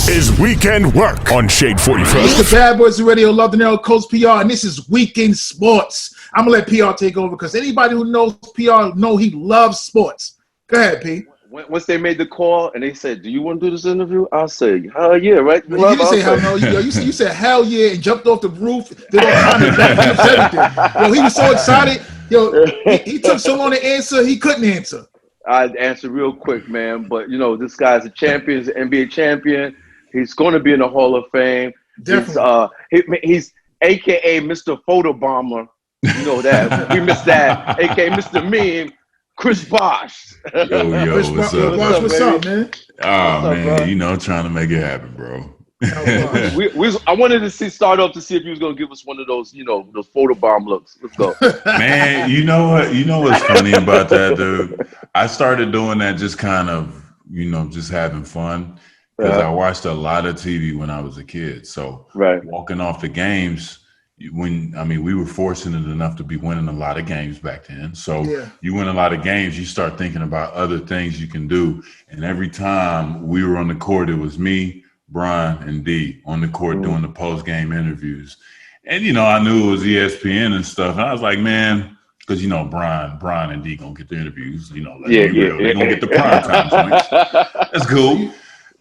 is Weekend Work on Shade 41st. It's the Bad Boys Radio, Love Dinero, Coach PR, and this is Weekend Sports. I'm going to let PR take over because anybody who knows PR know he loves sports. Go ahead, P. Once they made the call and they said, "Do you want to do this interview?" I'll say, "Hell yeah!" Right? You didn't say hell no. You said hell yeah and jumped off the roof. Did all kind of everything. Yo, he was so excited. Yo, he took so long to answer, he couldn't answer. I'd answer real quick, man. But this guy's a champion. He's an NBA champion. He's going to be in the Hall of Fame. Definitely. He's AKA Mr. Photobomber. You know that. We missed that. AKA Mr. Meme. Chris Bosh. Yo, what's up? Bosh, what's up, man? Oh, man, trying to make it happen, bro. I wanted to start off to see if you was going to give us one of those, those photobomb looks. Let's go. Man, you know what? You know what's funny about that, dude? I started doing that just kind of, just having fun. Because I watched a lot of TV when I was a kid. So walking off the games, we were fortunate enough to be winning a lot of games back then. So you win a lot of games, you start thinking about other things you can do. And every time we were on the court, it was me, Brian, and D on the court doing the post-game interviews. And, I knew it was ESPN and stuff. And I was like, man, because, Brian and D going to get the interviews. They're going to get the prime time joints. That's cool.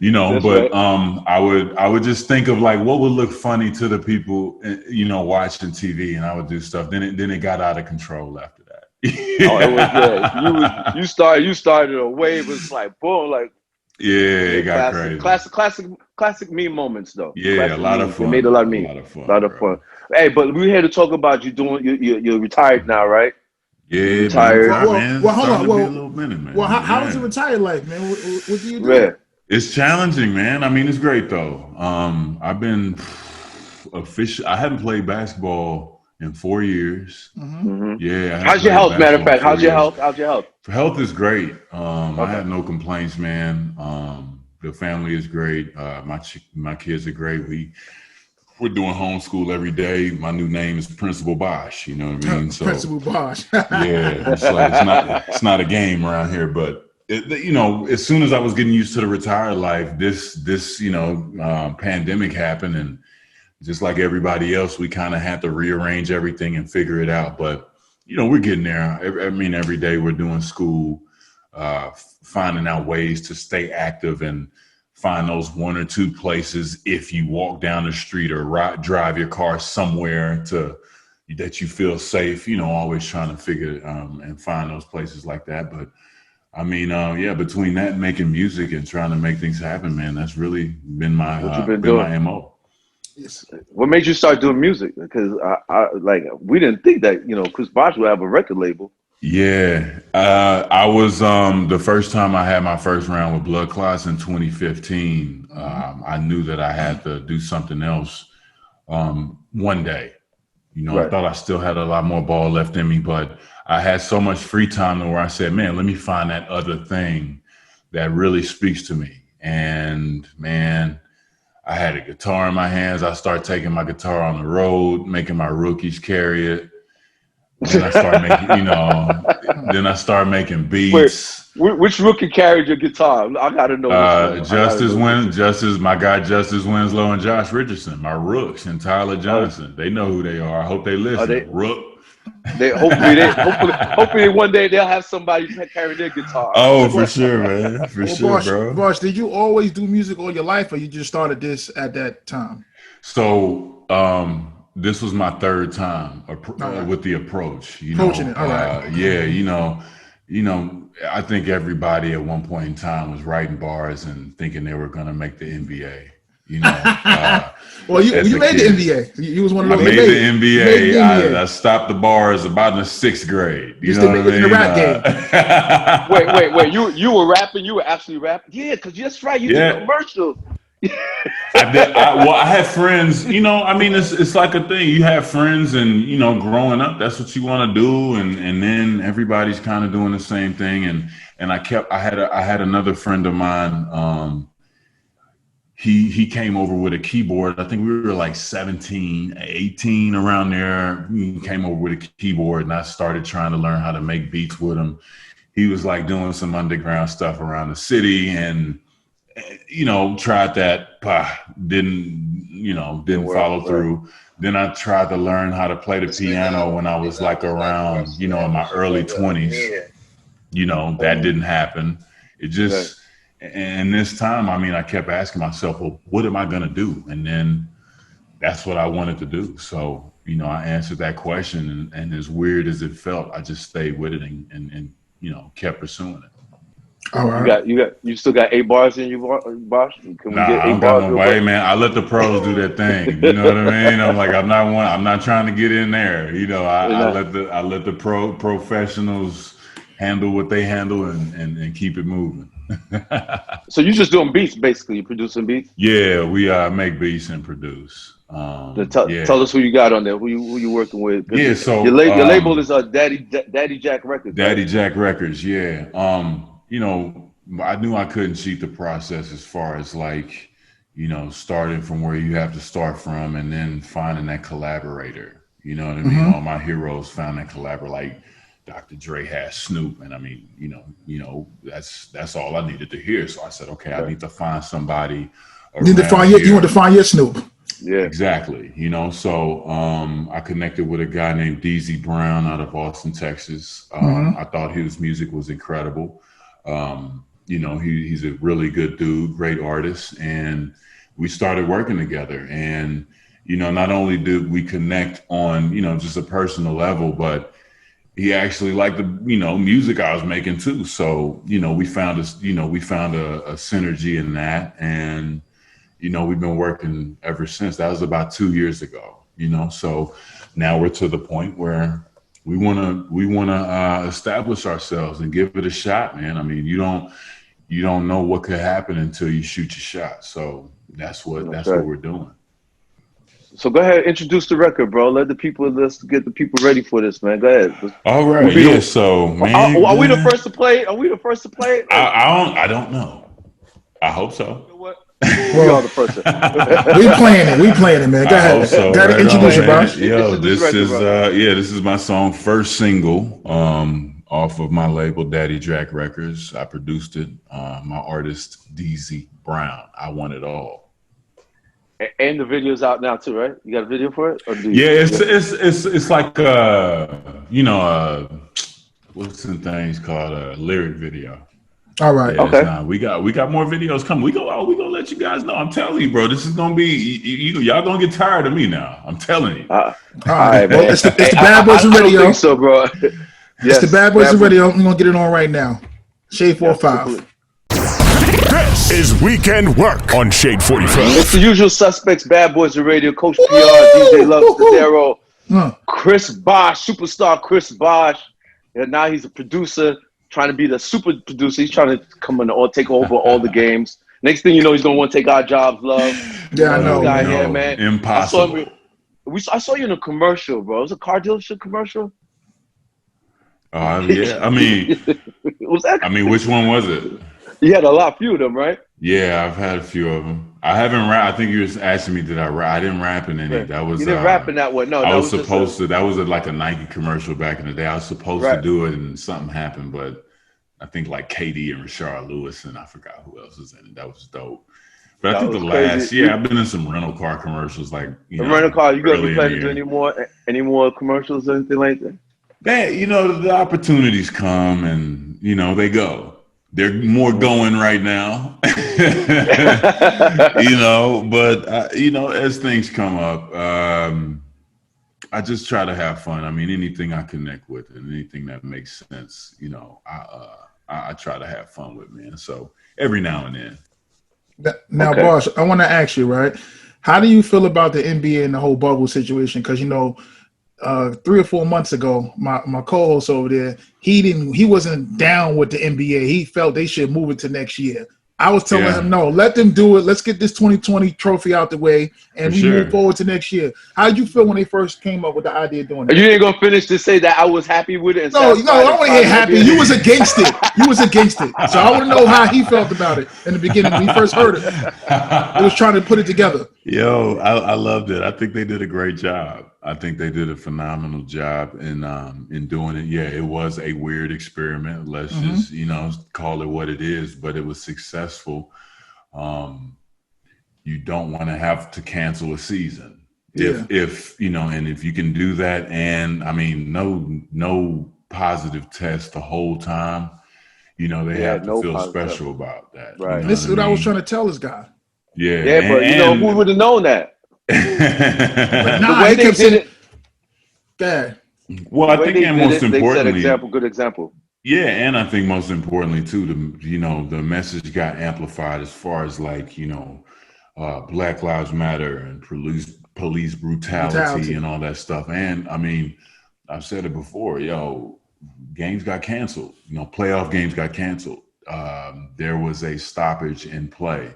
That's but right. I would just think of like what would look funny to the people, watching TV, and I would do stuff. Then it got out of control after that. It was good. You started a wave. It was like boom, like it got crazy. Classic meme moments though. Yeah, a lot of fun. It made a lot of memes. A lot of fun. Hey, but we're here to talk about you doing. You're retired now, right? Yeah, retired. Man. Well, hold on. Well, a little minute, man. Well, how is it retired life, man? What do you do? Yeah. It's challenging, man. I mean, it's great though. I've been I haven't played basketball in 4 years. Mm-hmm. Yeah. How's your health? Matter of fact, how's your health? Health is great. I have no complaints, man. The family is great. My kids are great. We're doing homeschool every day. My new name is Principal Bosh. You know what I mean? So Principal Bosh. Yeah, it's not a game around here, but. As soon as I was getting used to the retired life, this pandemic happened, and just like everybody else, we kind of had to rearrange everything and figure it out. But we're getting there. Every day we're doing school, finding out ways to stay active and find those one or two places if you walk down the street or drive your car somewhere that you feel safe. Always trying to figure and find those places like that, but. I mean, between that and making music and trying to make things happen, man, that's really been my my MO. What made you start doing music? Because we didn't think that Chris Bosh would have a record label. Yeah, I was the first time I had my first round with Blood Clots in 2015. I knew that I had to do something else one day. I thought I still had a lot more ball left in me, but I had so much free time where I said, man, let me find that other thing that really speaks to me. And man, I had a guitar in my hands. I started taking my guitar on the road, making my rookies carry it. Then I started making beats. Wait, which rookie carried your guitar? I gotta know. My guy Justice Winslow and Josh Richardson, my rooks, and Tyler Johnson. They know who they are. I hope they listen. Rook. Hopefully one day they'll have somebody carry their guitar. Oh, for sure, man. Bosh, bro. Bosh, did you always do music all your life, or you just started this at that time? So, this was my third time with the approach. Approaching it, all right. I think everybody at one point in time was writing bars and thinking they were going to make the NBA. Well, you made the NBA. You was one of those. I made the NBA. I stopped the bars about in the 6th grade. You know what I mean? The rap game. Wait. You were rapping? You were actually rapping? Yeah, because that's right. You did commercials. I had friends, it's like a thing. You have friends and, growing up, that's what you want to do. And then everybody's kind of doing the same thing. And I had another friend of mine. He came over with a keyboard. I think we were like 17, 18 around there. He came over with a keyboard and I started trying to learn how to make beats with him. He was like doing some underground stuff around the city and tried that, didn't follow through. Then I tried to learn how to play the piano when I was like around, in my early 20s. That didn't happen. It just, and this time, I kept asking myself, well, what am I going to do? And then that's what I wanted to do. So, I answered that question, and as weird as it felt, I just stayed with it and kept pursuing it. All right. You still got 8 bars in you, Bosh? Can we get 8 I don't bars got no way, man. I let the pros do their thing. You know what I mean? I'm like, I'm not trying to get in there. I let the professionals handle what they handle and keep it moving. So you just doing beats, basically? You producing beats? Yeah, we make beats and produce. Tell us who you got on there. Who you working with? Yeah, so your label is Daddy Jack Records. Daddy right? Jack Records. Yeah. I knew I couldn't cheat the process as far as like, starting from where you have to start from and then finding that collaborator. You know what I mean? All my heroes found that collaborator, like Dr. Dre had Snoop, and that's all I needed to hear. So I said, okay, I need to find somebody. You want to find your Snoop. Yeah, exactly. So I connected with a guy named DZ Brown out of Austin, Texas. I thought his music was incredible. He's a really good dude, great artist, and we started working together. And not only did we connect on just a personal level, but he actually liked the music I was making too. So we found a synergy in that, and we've been working ever since. That was about 2 years ago. So now we're to the point where we want to establish ourselves and give it a shot, man. You don't know what could happen until you shoot your shot. So that's what we're doing. So go ahead, introduce the record, bro. Let's get the people ready for this, man. Go ahead. All right. Yeah. So, man, are we the first to play? Are we the first to play? I don't know. I hope so. You know what? We are the first. We playing it, man. Go ahead. So, Gotta introduce it, Bosh. Yo, this is my song, first single, off of my label, Daddy Jack Records. I produced it. My artist, DZ Brown. I Want It All. And the video's out now too, right? You got a video for it? It's like what's the things called a lyric video. All right. Yeah, okay. We got more videos coming. We gonna let you guys know. I'm telling you, bro. This is gonna be y'all gonna get tired of me now. I'm telling you. All right, well, it's the Bad Boys of Radio. I don't think so, bro. It's the Bad Boys of Radio. I'm gonna get it on right now. Shade 45. This is Weekend Work on Shade 45. It's the usual suspects, Bad Boys of Radio, Coach PR, DJ Love, Dinero, Chris Bosh, superstar Chris Bosh. And now he's a producer, trying to be the super producer. He's trying to come in or take over all the games. Next thing you know, he's going to want to take our jobs, Love. Yeah, I know. Guy here, man. Impossible. I saw you in a commercial, bro. It was a car dealership commercial. Yeah. Which one was it? You had a few of them, right? Yeah, I've had a few of them. I haven't rap. I think you were asking me, did I rap? I didn't rap in any. Right. That was. You didn't rap in that one. No, I was supposed to. That was like a Nike commercial back in the day. I was supposed to do it, and something happened. But I think like KD and Rashard Lewis, and I forgot who else was in it. That was dope. But I think the last, I've been in some rental car commercials, like rental car. You gonna be planning to do any more commercials or anything like that? Man, the opportunities come, and they go. They're more going right now, but as things come up, I just try to have fun. Anything I connect with and anything that makes sense, I try to have fun with, man. So every now and then. Now, Bosh, I want to ask you, right? How do you feel about the NBA and the whole bubble situation? Because 3 or 4 months ago, my co-host over there, he wasn't down with the NBA. He felt they should move it to next year. I was telling him, no, let them do it. Let's get this 2020 trophy out the way, and we move forward to next year. How did you feel when they first came up with the idea of doing it? You ain't gonna finish to say that I was happy with it. No, I don't want to hear happy. You was against it. So I want to know how he felt about it in the beginning when he first heard it. He was trying to put it together. Yo, I loved it. I think they did a great job. I think they did a phenomenal job in doing it. Yeah, it was a weird experiment. Let's just, call it what it is, but it was successful. you don't want to have to cancel a season. Yeah. If you know, and if you can do that, and I mean, no positive test the whole time, you know, they have to feel special about that. Right. You know This is what I was trying to. to tell this guy. Yeah. Yeah, but you know, who would have known that? But The way they did it. Bad. Well, I think, and most importantly, good example. Yeah, and I think most importantly too, the message got amplified as far as like, Black Lives Matter and police brutality and all that stuff. And I mean, I've said it before, games got canceled. Playoff games got canceled. There was a stoppage in play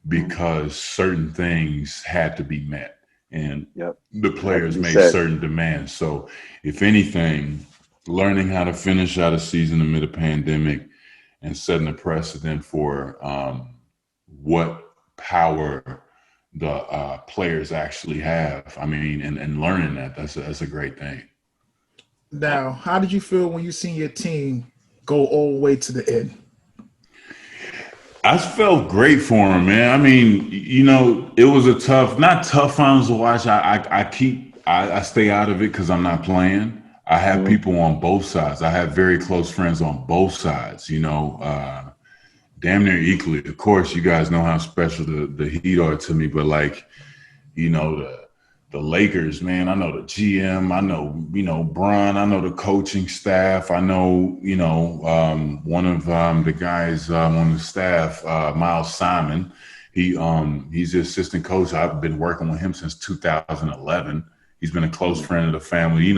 because certain things had to be met, and the players made certain demands. So, if anything, learning how to finish out a season amid a pandemic and setting a precedent for what power the players actually have. I mean, and learning that's a great thing. Now, how did you feel when you seen your team go all the way to the end? I felt great for him, man. I mean, it was not tough finals to watch. I stay out of it because I'm not playing. I have people on both sides. I have very close friends on both sides, damn near equally. Of course, you guys know how special the Heat are to me, but the Lakers, man, I know the GM, I know, Bron, I know the coaching staff. I know, one of the guys on the staff, Miles Simon, he's the assistant coach. I've been working with him since 2011. He's been a close friend of the family.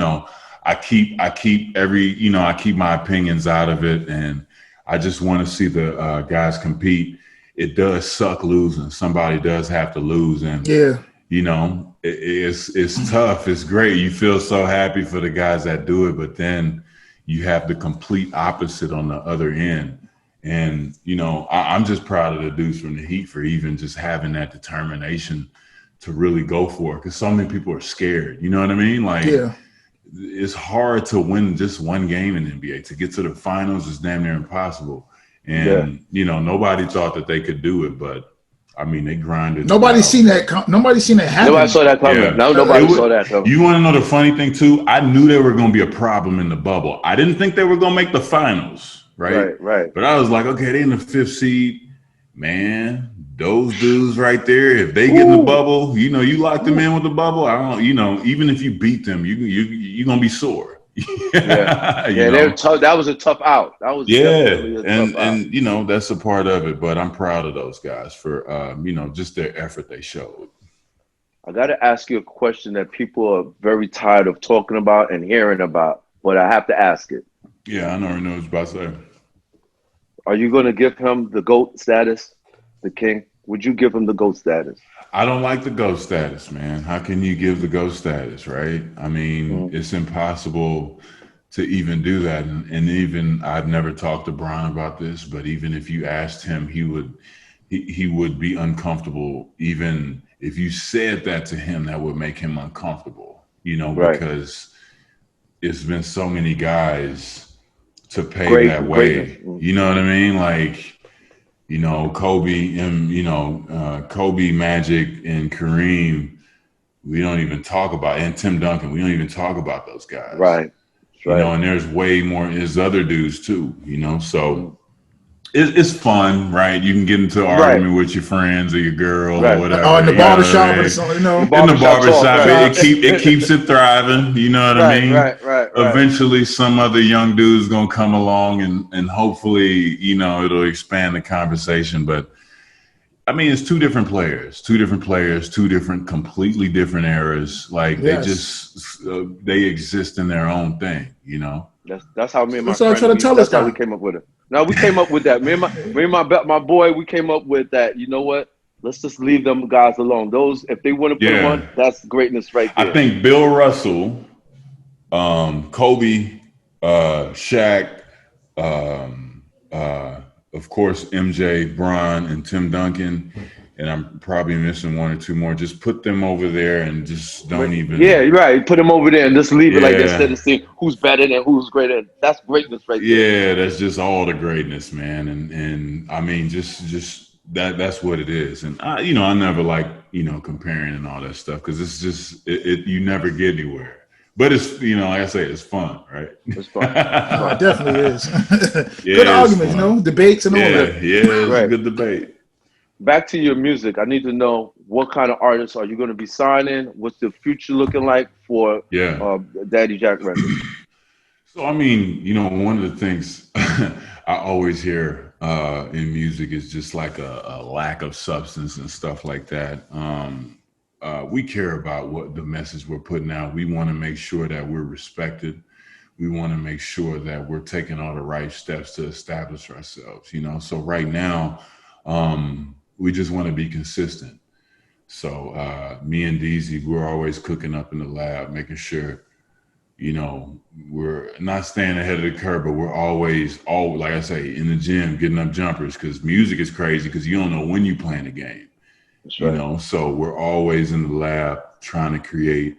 I keep my opinions out of it, and I just want to see the guys compete. It does suck losing. Somebody does have to lose, and it's tough. It's great. You feel so happy for the guys that do it, but then you have the complete opposite on the other end. And I'm just proud of the dudes from the Heat for even just having that determination to really go for it, because so many people are scared. You know what I mean? It's hard to win just one game in the NBA. To get to the finals is damn near impossible. And, nobody thought that they could do it, but I mean, they grinded. Nobody's seen that. Nobody's seen that happen. Nobody saw that coming. Yeah. No, nobody saw that coming. You want to know the funny thing too? I knew there were going to be a problem in the bubble. I didn't think they were going to make the finals. Right. But I was like, okay, they in the 5th seed, man. Those dudes right there, if they get in the bubble, you lock them in with the bubble. I don't, even if you beat them, you're gonna be sore. That was a tough out. That was definitely a tough out. And that's a part of it. But I'm proud of those guys for just their effort they showed. I got to ask you a question that people are very tired of talking about and hearing about, but I have to ask it. Yeah, I already know what you're about to say. Are you going to give him the GOAT status? The king? Would you give him the GOAT status? I don't like the GOAT status, man. How can you give the GOAT status, right? I mean, it's impossible to even do that. And even I've never talked to Bron about this, but even if you asked him, he would be uncomfortable. Even if you said that to him, that would make him uncomfortable, because it's been so many guys to pay that way. You know what I mean? Kobe and, Kobe, Magic, and Kareem, we don't even talk about, and Tim Duncan, we don't even talk about those guys. Right. And there's way more, there's other dudes too, so it's fun, right? You can get into an argument with your friends or your girl or whatever. Oh, in the barbershop or something, In the barbershop, it keeps it thriving, you know what I mean? Right. Eventually, some other young dude's gonna come along and hopefully, it'll expand the conversation. But I mean, it's two different players, two different, completely different eras. They exist in their own thing, That's how me and my friend, that's how we came up with it. No, we came up with that. Me and my boy, we came up with that. You know what? Let's just leave them guys alone. Those, if they want to put them on, that's greatness right there. I think Bill Russell, Kobe, Shaq, of course, MJ, Bron, and Tim Duncan, and I'm probably missing one or two more. Just put them over there and just don't even. Yeah, you're right. Put them over there and just leave it like this instead of seeing who's better and who's greater. That's greatness right there. Yeah, that's just all the greatness, man. And I mean, just that's what it is. And I never like, comparing and all that stuff, because it's just you never get anywhere. But it's, like I say, it's fun, right? It's fun. Oh, it definitely is. Yeah, Good arguments, debates and all that. Yeah, it's Right. a good debate. Back to your music. I need to know, what kind of artists are you going to be signing? What's the future looking like for Daddy Jack Records? So, I mean, one of the things I always hear in music is just like a lack of substance and stuff like that. We care about what the message we're putting out. We want to make sure that we're respected. We want to make sure that we're taking all the right steps to establish ourselves, So right now, we just want to be consistent. So me and DZ, we're always cooking up in the lab, making sure, we're not staying ahead of the curve, but we're always, like I say, in the gym, getting up jumpers, because music is crazy because you don't know when you're playing the game. That's right. So we're always in the lab trying to create.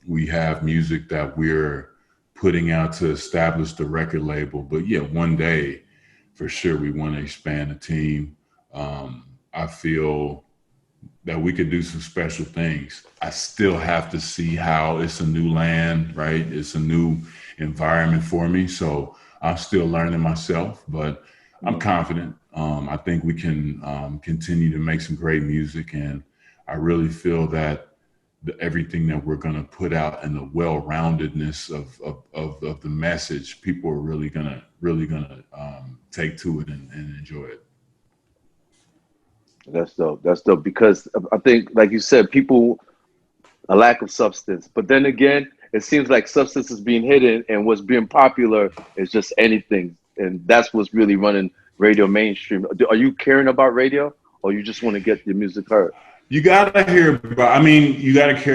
We have music that we're putting out to establish the record label. But yeah, one day, for sure, we want to expand the team. I feel that we could do some special things. I still have to see how it's a new land, right? It's a new environment for me. So I'm still learning myself, but I'm confident. I think we can continue to make some great music. And I really feel that everything that we're going to put out and the well-roundedness of the message, people are really gonna take to it and enjoy it. That's dope. That's dope, because I think, like you said, people, a lack of substance. But then again, it seems like substance is being hidden, and what's being popular is just anything. And that's what's really running radio mainstream. Are you caring about radio, or you just want to get your music heard? You gotta care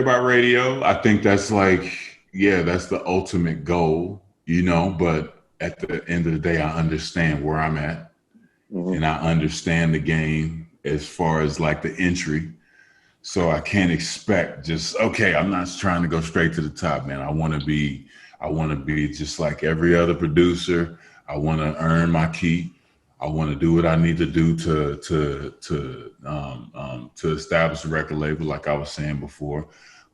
about radio. I think that's that's the ultimate goal, but at the end of the day, I understand where I'm at, and I understand the game as far as like the entry. So I can't expect I'm not trying to go straight to the top, man. I want to be just like every other producer. I want to earn my keep. I want to do what I need to do to establish a record label, like I was saying before.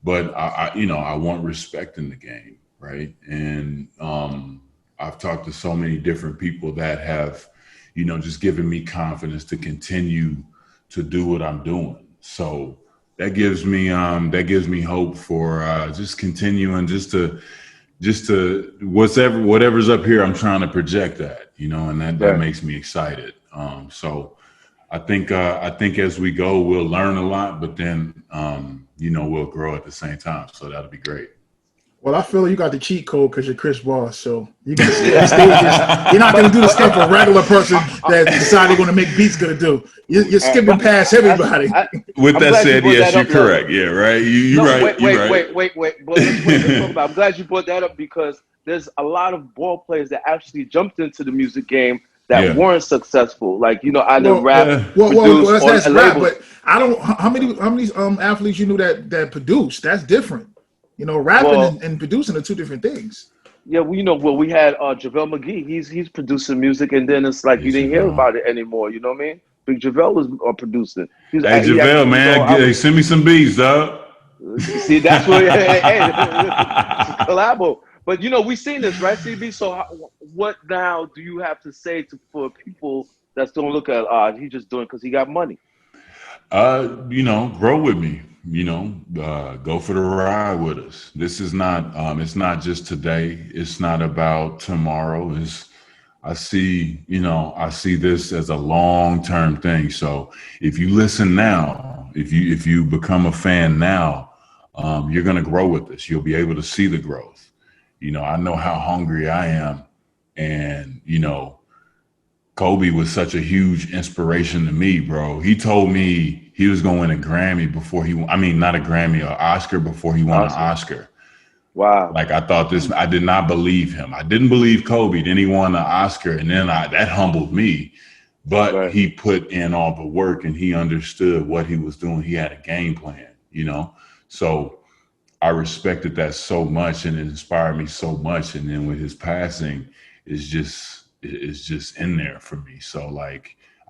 But I want respect in the game, right? And I've talked to so many different people that have, just given me confidence to continue to do what I'm doing. So that gives me hope for just continuing, just to whatever's up here, I'm trying to project that, and that makes me excited. So I think as we go, we'll learn a lot, but then we'll grow at the same time. So that'll be great. Well, I feel you got the cheat code because you're Chris Bosh, so you're gonna stay on stages. You're not gonna do the stuff a regular person that decided going to make beats gonna do. You're skipping past everybody. With that said, yes, you're correct. Yeah, right. You're right. Wait. But let's talk about. I'm glad you brought that up, because there's a lot of ball players that actually jumped into the music game that weren't successful. Like, either rap, produce, that's or rap. labels. But I don't. How many athletes you knew that produced? That's different. Rapping and producing are two different things. Yeah, we had JaVale McGee. He's producing music, and then it's like you didn't hear about it anymore. You know what I mean? Big JaVale was producing. Hey, JaVale, man, send me some beats, dog. See, that's where collabo. But we seen this, right, CB? So what now do you have to say for people that don't look at he's just doing because he got money? Grow with me. Go for the ride with us. This is not, it's not just today. It's not about tomorrow. I see this as a long-term thing. So if you listen now, if you become a fan now, you're going to grow with us. You'll be able to see the growth. I know how hungry I am. And, Kobe was such a huge inspiration to me, bro. He told me he was going to win a Grammy not a Grammy, an Oscar before he won an Oscar. Wow. Like I did not believe him. I didn't believe Kobe. Then he won an Oscar, and then that humbled me. But he put in all the work, and he understood what he was doing. He had a game plan, So I respected that so much, and it inspired me so much. And then with his passing, it's just in there for me. So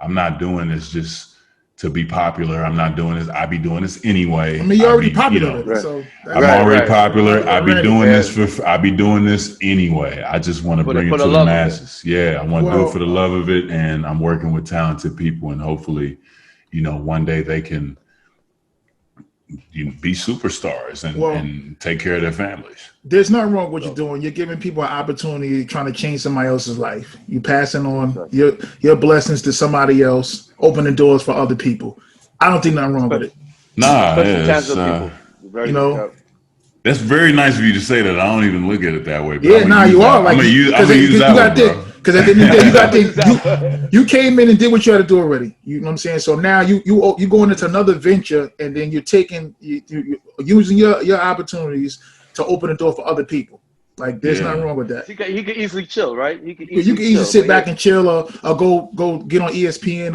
I'm not doing this just to be popular. I'm not doing this. I be doing this anyway. I mean, you're already popular. So I'm already popular. I be doing this I be doing this anyway. I just want to bring it to the masses. Yeah, I want to do it for the love of it, and I'm working with talented people, and hopefully, one day they can be superstars and take care of their families. There's nothing wrong with what you're doing. You're giving people an opportunity, trying to change somebody else's life. You passing on your blessings to somebody else, opening doors for other people. I don't think nothing wrong with it. Nah, that's very nice of you to say that. I don't even look at it that way. But you are. Like, I'm gonna use that one, bro. Because at the end of the day, you got to you came in and did what you had to do already. You know what I'm saying? So now you going into another venture, and then you're taking you using your opportunities to open the door for other people. Like, there's nothing wrong with that. He can easily chill, right? You can easily sit back and chill, or go get on ESPN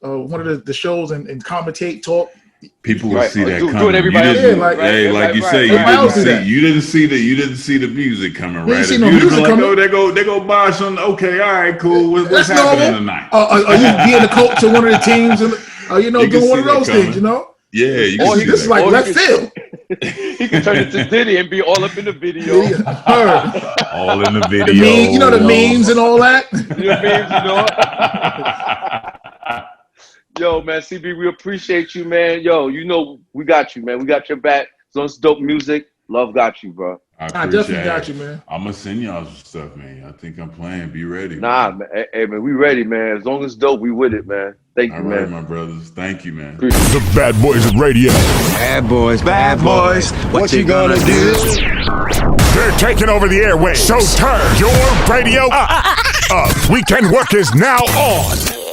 one of the shows and commentate, talk. People will see that coming. Doing everybody else. You didn't see the music coming, right? You didn't see no music coming. They go Bosh on. Okay, all right, cool. What's happening tonight? Are you being a coach to one of the teams? And doing one of those things, Yeah, you can see this is like left field. He can turn it to Diddy and be all up in the video. All in the video. The memes and all that. Yo, man, CB, we appreciate you, man. Yo, we got you, man. We got your back. So it's dope music. Love got you, bro. I definitely got you, man. I'm gonna send y'all some stuff, man. I think I'm playing. Be ready. Man. Hey, man, we ready, man. As long as it's dope, we with it, man. Thank you, man. All right, my brothers. Thank you, man. The Bad Boys of Radio. Bad boys. What you gonna do? They're taking over the airwaves. So turn your radio up. Weekend Work is now on.